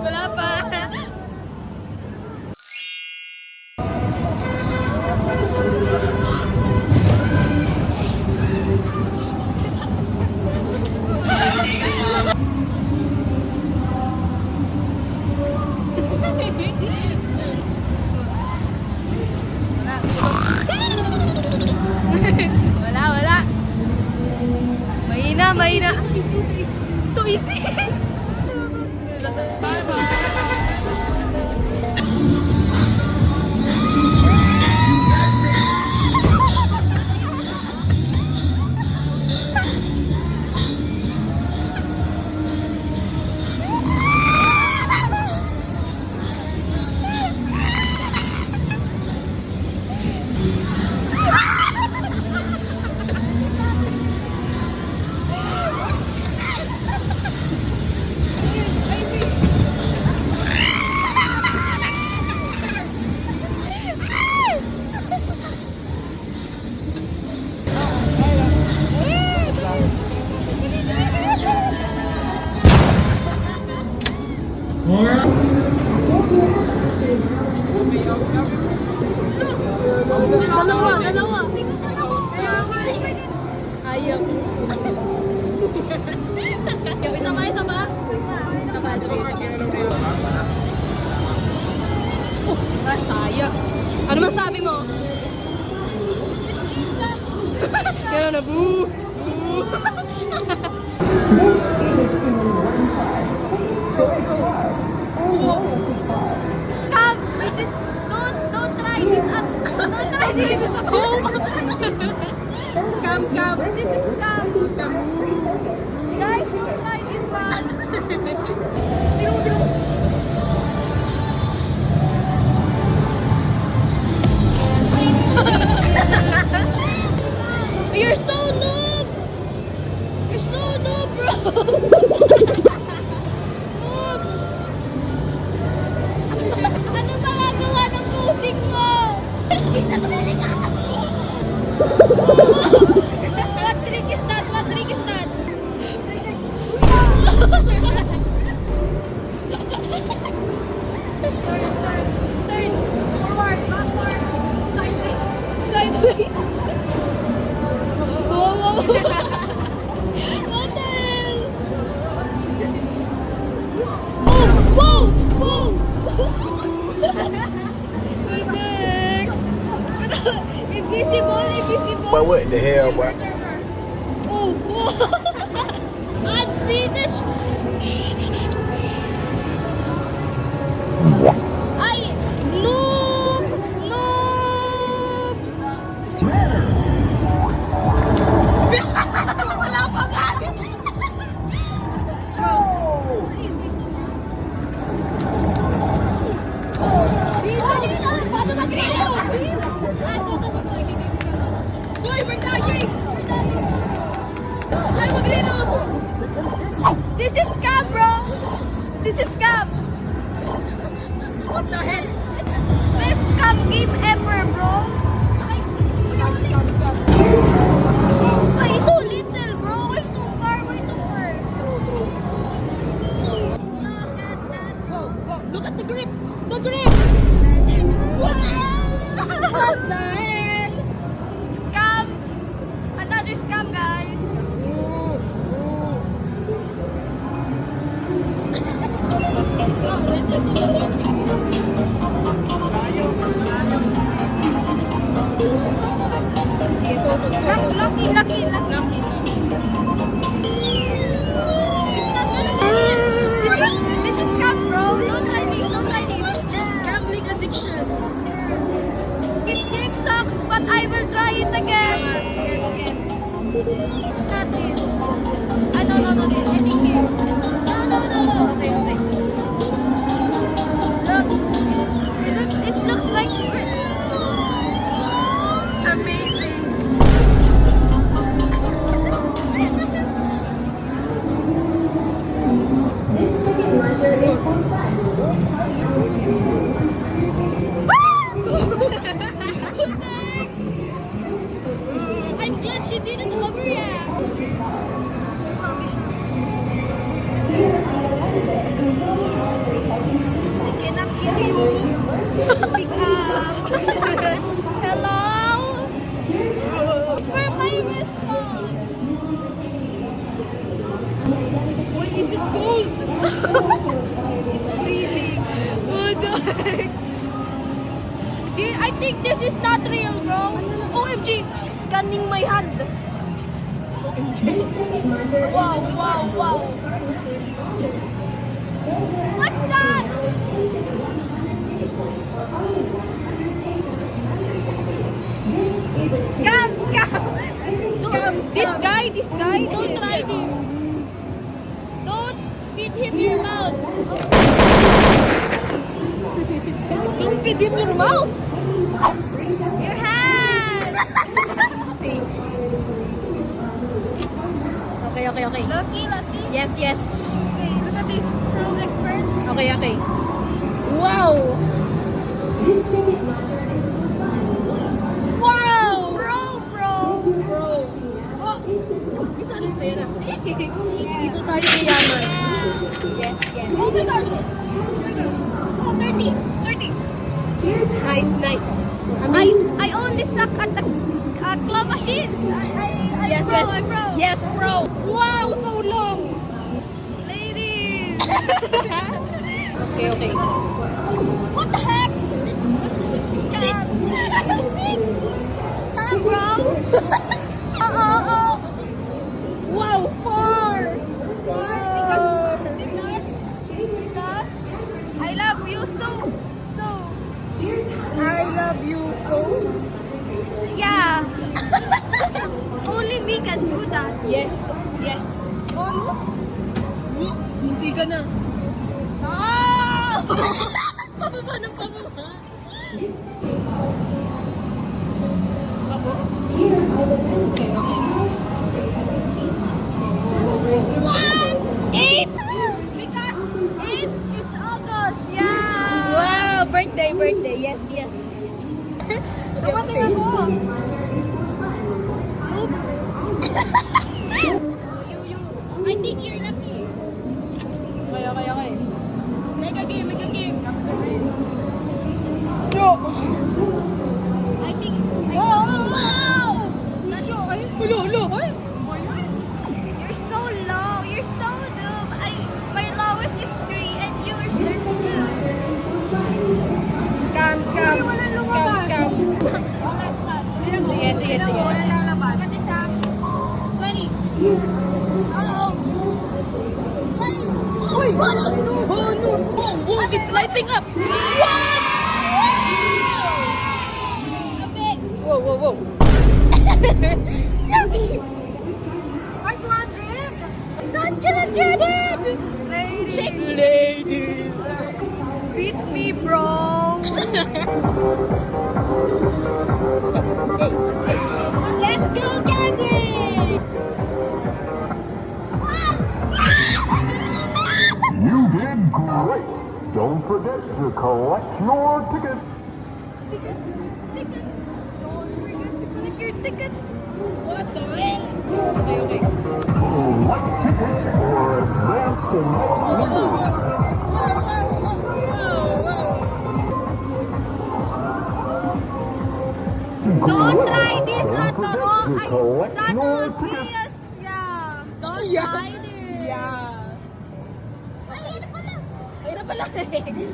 Wala pa. Wala. Mahina. Too easy. Dalawa. Ayaw. Isa pa. Ay, sayang. Ano man sabi mo? Kaya na, boo! Scam! This is, don't try this at home! Scam! This is scam! Guys, don't try this one! You're so noob! You're so noob, bro! Noob! Ano magagawa ng kusing mo? What trick is that? Turn. Forward, backward. Sideways. Whoa. What the hell? Whoa. What the heck? Invisible. But what the hell, boy? Oh, whoa. Unfinished. Ay, noob. Wala pa nga. Go. Dito. Paano mag-reload? Boy, we're dying. Ay, mag-reload. This is scam, bro. What the hell? Best scam game ever, bro. Scam. Ay, so little, bro. Way too far. Look at the grip. What the hell? Scam. Another scam, guys. Listen to the music. Focus. Lock in. It's not gonna get in. This is scam, bro. Don't try this. Gambling addiction. This game sucks, but I will try it again. Yes. It's not it. No. I think here. No. Okay. Look. It looks like Amazing. I'm glad she didn't overreact. Speak up. Hello? For my response. What is it called? It's breathing. What the heck? I think this is not real, bro. OMG. It's scanning my hand. Wow, wow, wow. What's that? Scam, scam. This guy, don't try this. Don't feed him your mouth. Don't feed him your mouth. Your hand. Okay. Lucky. Yes. Okay, look at this. Pro expert. Okay. Wow. Wow. Bro. Oh, isa lang pera. Dito tayo yaman. Yes. Oh my gosh. Oh, 30. Nice. Amazing. I only suck at the claw machines. I'm pro. Yes, bro. Wow, so long. Ladies. Okay. What the heck? Six. Scam, bro. Wow, 4. Because I love you so. I love you so. Yeah. Only me can do that. Yes. Bonus? Hindi ka na. Oh! Pababa. Okay. What? 8? Because 8 is August. Yeah. Wow, birthday. Yes. Ano ba tingnan mo? Oop. You. I think you're lucky. Okay. Make a game. Yo! I think. Wow! That's Hulo. You're so low. You're so noob. My lowest is 3 and yours is 2. Scam. Oh, last. Sige. Look at this, 20. Oh. Uy! Bonus! Wow, it's lighting up! Wow! 500. Ladies! Beat me, bro. Let's go, Candy. You did great. Don't forget to collect your ticket. Ticket. Don't forget to collect your ticket. What the hell? Okay. Collect ticket or advance to next level. Don't try this Don't at forget all. to collect Santa your Lucia's. ticket. Yeah. Don't Yeah. try this. Yeah. Ay na pala.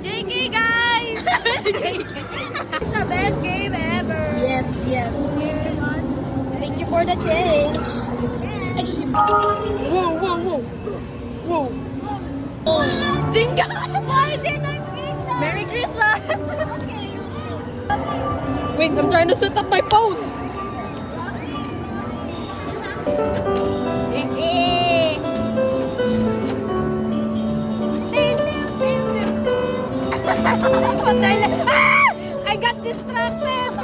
JK, guys. It's the best game ever. Yes. Here's one. Thank you for the change. Whoa. Jinga! Why did I pick that? Merry Christmas! Okay. Wait, I'm trying to set up my phone. Patay na. Ah! I got distracted.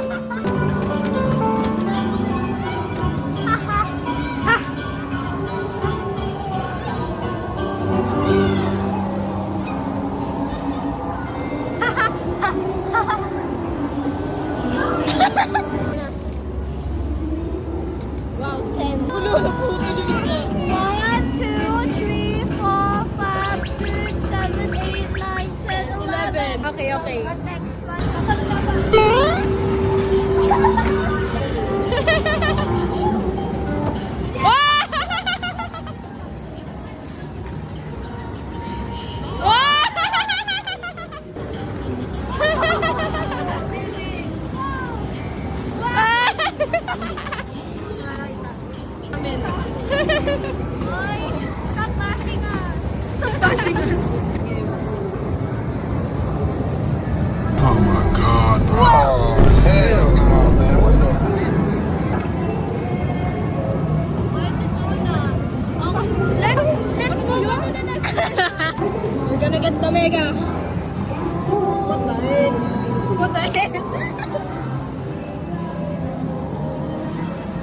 Wow, 10. Wala, naputo yung isa. 1, 2, 3, 4, 5, 6, 7, 8, 9, 10, 11. Okay. okay. What next? Oy, stop bashing us. Stop bashing us. Oh my God, bro. Oh, hell no, man. What the? Why is it doing that? Let's move on to the next one. We're gonna get the mega. What the hell? What the hell?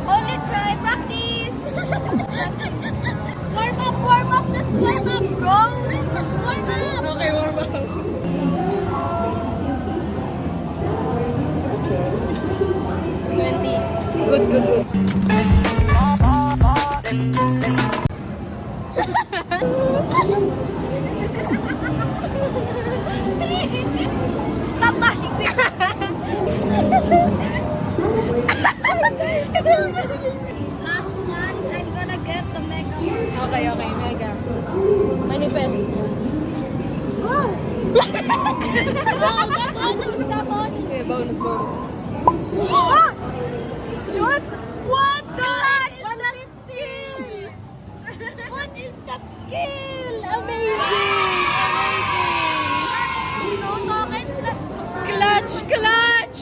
Only try practice. Warm up. Let's warm up, bro. Warm up. Okay, warm up. 20. Good. Stop bashing me. Last one, I'm gonna get the mega one. Okay, mega. Manifest. Go! Oh, the bonus. Okay, bonus. What? What the heck is that skill? What is that skill? Amazing! No tokens left. Clutch!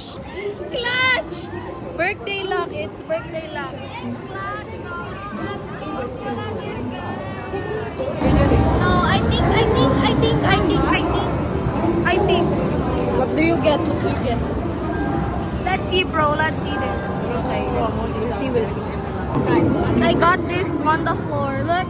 Birthday luck. It's birthday luck. It's clutch, no. That's so good at this, guys. No, I think. What do you get? Let's see, bro. Let's see there. Okay, we'll see. I got this on the floor. Look.